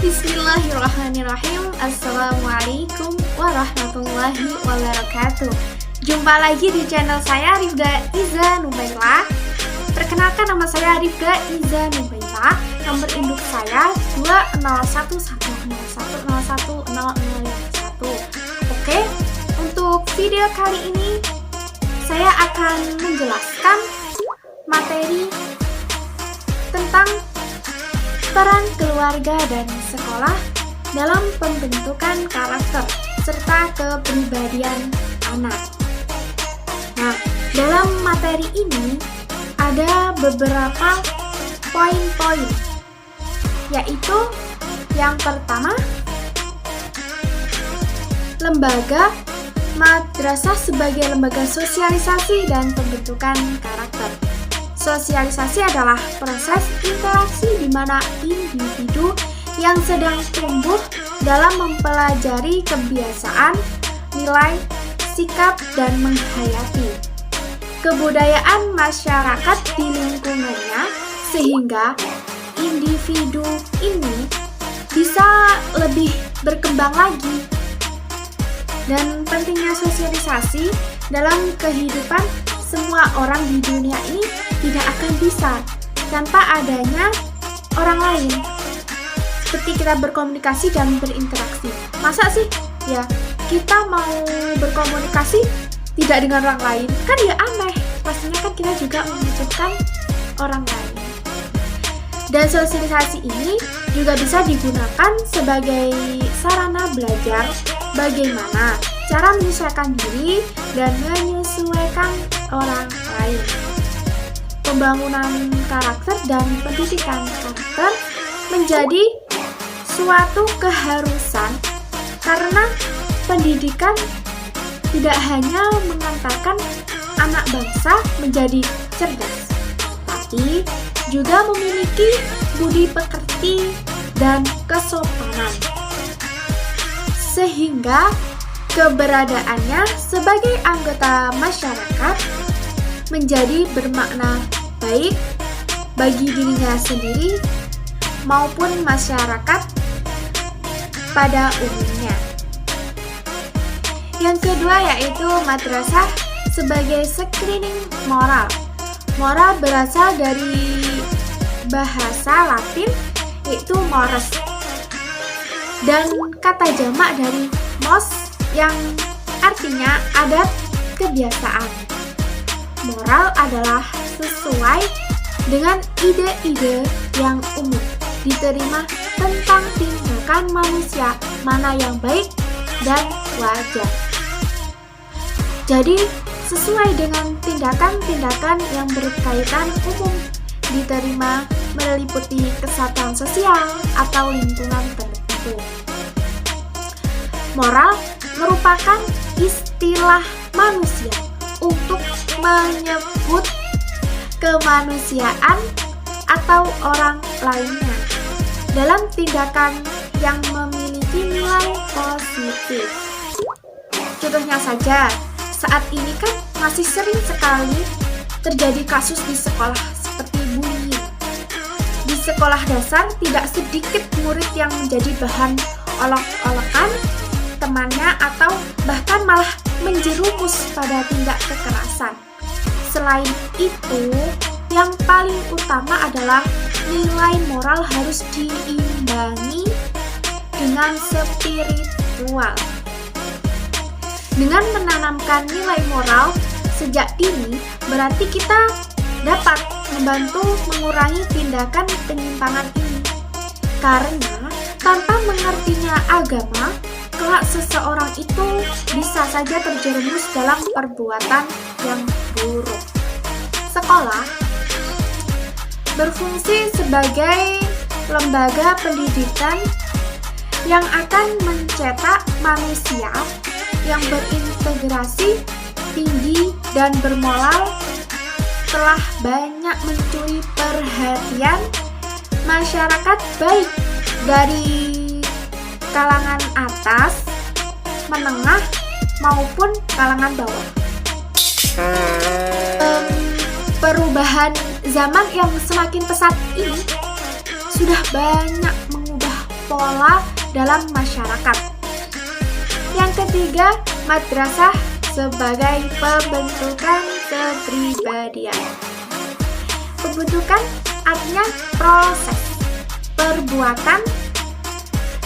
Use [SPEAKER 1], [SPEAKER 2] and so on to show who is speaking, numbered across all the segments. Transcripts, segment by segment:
[SPEAKER 1] Bismillahirrahmanirrahim. Assalamualaikum warahmatullahi wabarakatuh. Jumpa lagi di channel saya, Rifda Iza Nubaila. Perkenalkan, nama saya Rifda Iza Nubaila. Nomor induk saya 20110101001. Oke, untuk video kali ini saya akan menjelaskan materi tentang peran keluarga dan sekolah dalam pembentukan karakter serta kepribadian anak. Nah, dalam materi ini ada beberapa poin-poin, yaitu yang pertama, lembaga madrasah sebagai lembaga sosialisasi dan pembentukan karakter. Sosialisasi adalah proses interaksi di mana individu yang sedang tumbuh dalam mempelajari kebiasaan, nilai, sikap, dan menghayati kebudayaan masyarakat di lingkungannya, sehingga individu ini bisa lebih berkembang lagi. Dan pentingnya sosialisasi dalam kehidupan semua orang di dunia ini tidak akan bisa tanpa adanya orang lain. Seperti kita berkomunikasi dan berinteraksi. Masa sih ya kita mau berkomunikasi tidak dengan orang lain? Kan ya aneh. Pastinya kan kita juga membutuhkan orang lain. Dan sosialisasi ini juga bisa digunakan sebagai sarana belajar bagaimana cara menyesuaikan diri dan menyesuaikan orang lain. Pembangunan karakter dan pendidikan karakter menjadi suatu keharusan karena pendidikan tidak hanya mengantarkan anak bangsa menjadi cerdas, tapi juga memiliki budi pekerti dan kesopanan, sehingga keberadaannya sebagai anggota masyarakat menjadi bermakna baik bagi dirinya sendiri maupun masyarakat pada umumnya. Yang kedua yaitu madrasah sebagai screening moral. Moral berasal dari bahasa Latin yaitu mores, dan kata jamak dari mos yang artinya adat kebiasaan. Moral adalah sesuai dengan ide-ide yang umum diterima tentang tindakan manusia mana yang baik dan wajar. Jadi, sesuai dengan tindakan-tindakan yang berkaitan umum diterima meliputi kesatuan sosial atau lingkungan tertentu. Moral merupakan istilah manusia untuk menyebut kemanusiaan atau orang lainnya dalam tindakan yang memiliki nilai positif. Contohnya saja, saat ini kan masih sering sekali terjadi kasus di sekolah seperti bullying. Di sekolah dasar tidak sedikit murid yang menjadi bahan olok-olokan temannya atau bahkan malah menjerumus pada tindak kekerasan. Selain itu, yang paling utama adalah nilai moral harus diimbangi dengan spiritual. Dengan menanamkan nilai moral sejak dini, berarti kita dapat membantu mengurangi tindakan penyimpangan ini. Karena tanpa mengertinya agama, kelak seseorang itu bisa saja terjerumus dalam perbuatan yang buruk. Sekolah berfungsi sebagai lembaga pendidikan yang akan mencetak manusia yang berintegrasi tinggi dan bermoral, telah banyak mencuri perhatian masyarakat baik dari kalangan atas, menengah, maupun kalangan bawah. Perubahan zaman yang semakin pesat ini sudah banyak mengubah pola dalam masyarakat. Yang ketiga, madrasah sebagai pembentukan kepribadian. Pembentukan artinya proses, perbuatan,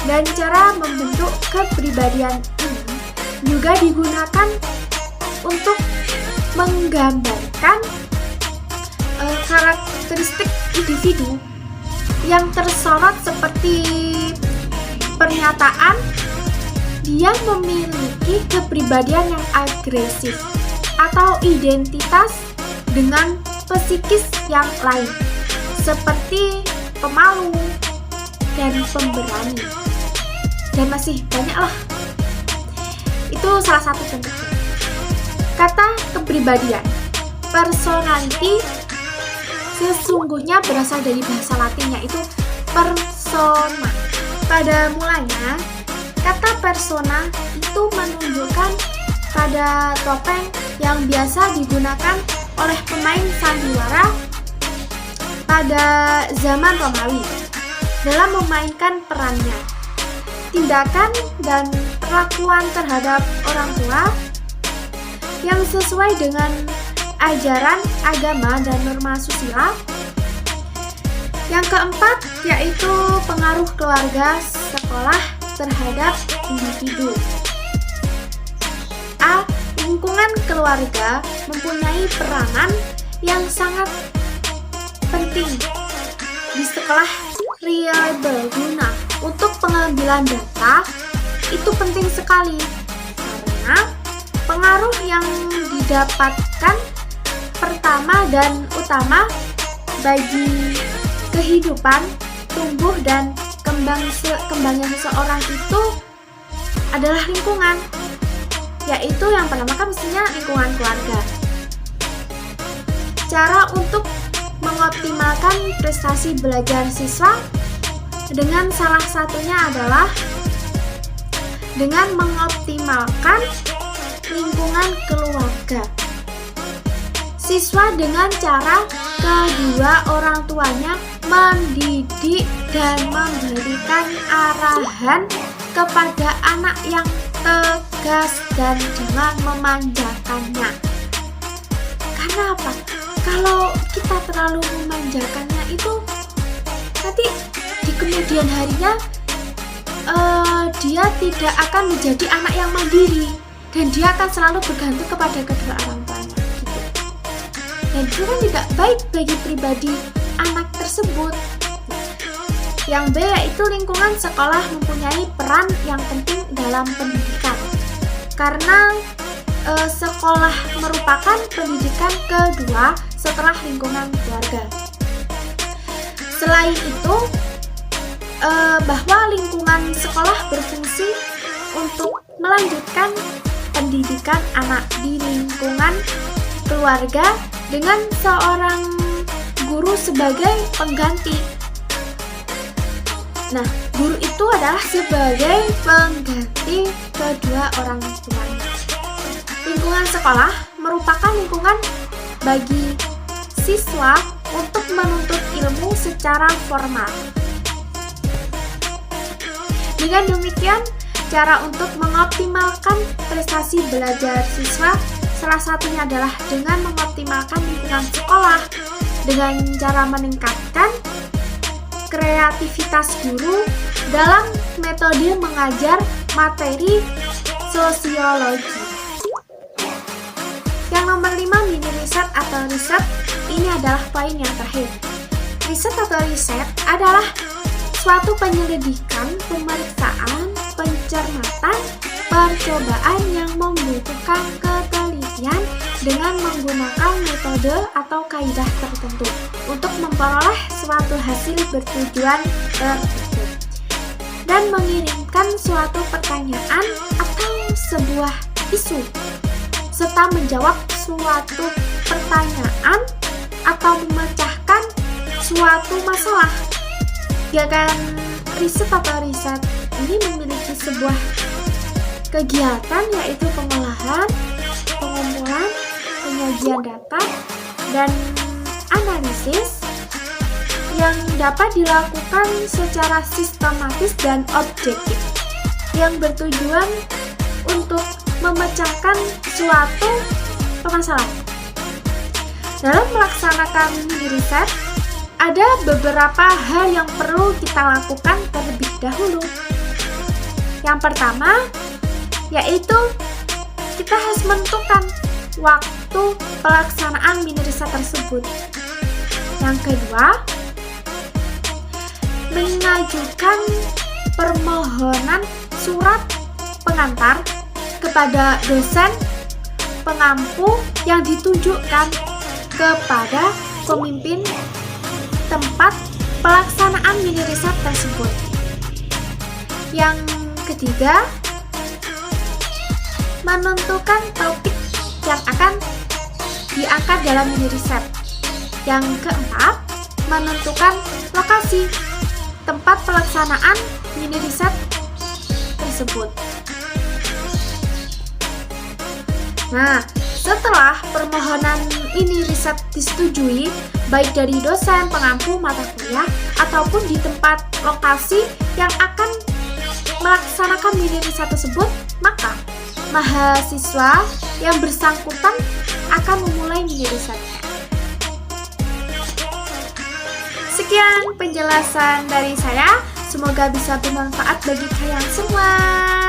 [SPEAKER 1] dan cara membentuk kepribadian ini juga digunakan untuk menggambarkan karakteristik individu yang tersorot seperti pernyataan dia memiliki kepribadian yang agresif atau identitas dengan psikis yang lain seperti pemalu dan pemberani, dan masih banyak lah. Itu salah satu contohnya. Kata kepribadian, personality, sesungguhnya berasal dari bahasa Latin yaitu persona. Pada mulanya, kata persona itu menunjukkan pada topeng yang biasa digunakan oleh pemain sandiwara pada zaman Romawi dalam memainkan perannya. Tindakan dan perlakuan terhadap orang tua yang sesuai dengan ajaran agama dan norma susila. Yang keempat yaitu pengaruh keluarga sekolah terhadap individu. A. Lingkungan keluarga mempunyai peranan yang sangat penting di sekolah. Reliable guna untuk pengambilan data itu penting sekali karena pengaruh yang didapatkan pertama dan utama bagi kehidupan, tumbuh dan kembangnya seseorang itu adalah lingkungan, yaitu yang pertama kan mestinya lingkungan keluarga. Cara untuk mengoptimalkan prestasi belajar siswa dengan salah satunya adalah dengan mengoptimalkan lingkungan keluarga. Siswa dengan cara kedua orang tuanya mendidik dan memberikan arahan kepada anak yang tegas dan jangan memanjakannya. Karena apa? Kalau kita terlalu memanjakannya itu nanti di kemudian harinya dia tidak akan menjadi anak yang mandiri dan dia akan selalu bergantung kepada kedua orang tuanya gitu. Dan itu kan tidak baik bagi pribadi anak tersebut. Yang B yaitu lingkungan sekolah mempunyai peran yang penting dalam pendidikan karena sekolah merupakan pendidikan kedua setelah lingkungan keluarga. Selain itu, bahwa lingkungan sekolah berfungsi untuk melanjutkan pendidikan anak di lingkungan keluarga dengan seorang guru sebagai pengganti. Nah, guru itu adalah sebagai pengganti kedua orang tuanya. Lingkungan sekolah merupakan lingkungan bagi siswa untuk menuntut ilmu secara formal. Dengan demikian, cara untuk mengoptimalkan prestasi belajar siswa salah satunya adalah dengan mengoptimalkan lingkungan sekolah dengan cara meningkatkan kreativitas guru dalam metode mengajar materi sosiologi. Yang nomor 5, mini riset atau riset. Ini adalah poin yang terakhir. Riset atau riset adalah suatu penyelidikan, pemeriksaan, pencermatan, percobaan yang membutuhkan ketelitian dengan menggunakan metode atau kaidah tertentu untuk memperoleh suatu hasil bertujuan tertentu dan mengirimkan suatu pertanyaan atau sebuah isu serta menjawab suatu pertanyaan atau memecahkan suatu masalah. Kegiatan riset atau riset ini memiliki sebuah kegiatan yaitu pengolahan, pengumpulan, penyajian data, dan analisis yang dapat dilakukan secara sistematis dan objektif, yang bertujuan untuk memecahkan suatu permasalahan. Dalam melaksanakan mini riset, ada beberapa hal yang perlu kita lakukan terlebih dahulu. Yang pertama, yaitu kita harus menentukan waktu pelaksanaan mini riset tersebut. Yang kedua, mengajukan permohonan surat pengantar kepada dosen pengampu yang ditujukan kepada pemimpin tempat pelaksanaan mini riset tersebut. Yang ketiga, menentukan topik yang akan diangkat dalam mini riset. Yang keempat, menentukan lokasi tempat pelaksanaan mini riset tersebut. Nah, setelah permohonan mini riset disetujui, baik dari dosen pengampu mata kuliah ataupun di tempat lokasi yang akan melaksanakan mini riset tersebut, maka mahasiswa yang bersangkutan akan memulai mini riset. Sekian penjelasan dari saya, semoga bisa bermanfaat bagi kalian semua.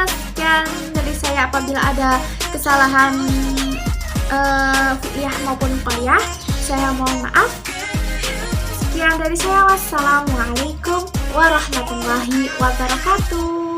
[SPEAKER 1] Sekian dari saya, apabila ada kesalahan fi'liyah maupun qoyah, saya mohon maaf. Sekian dari saya, wassalamualaikum warahmatullahi wabarakatuh.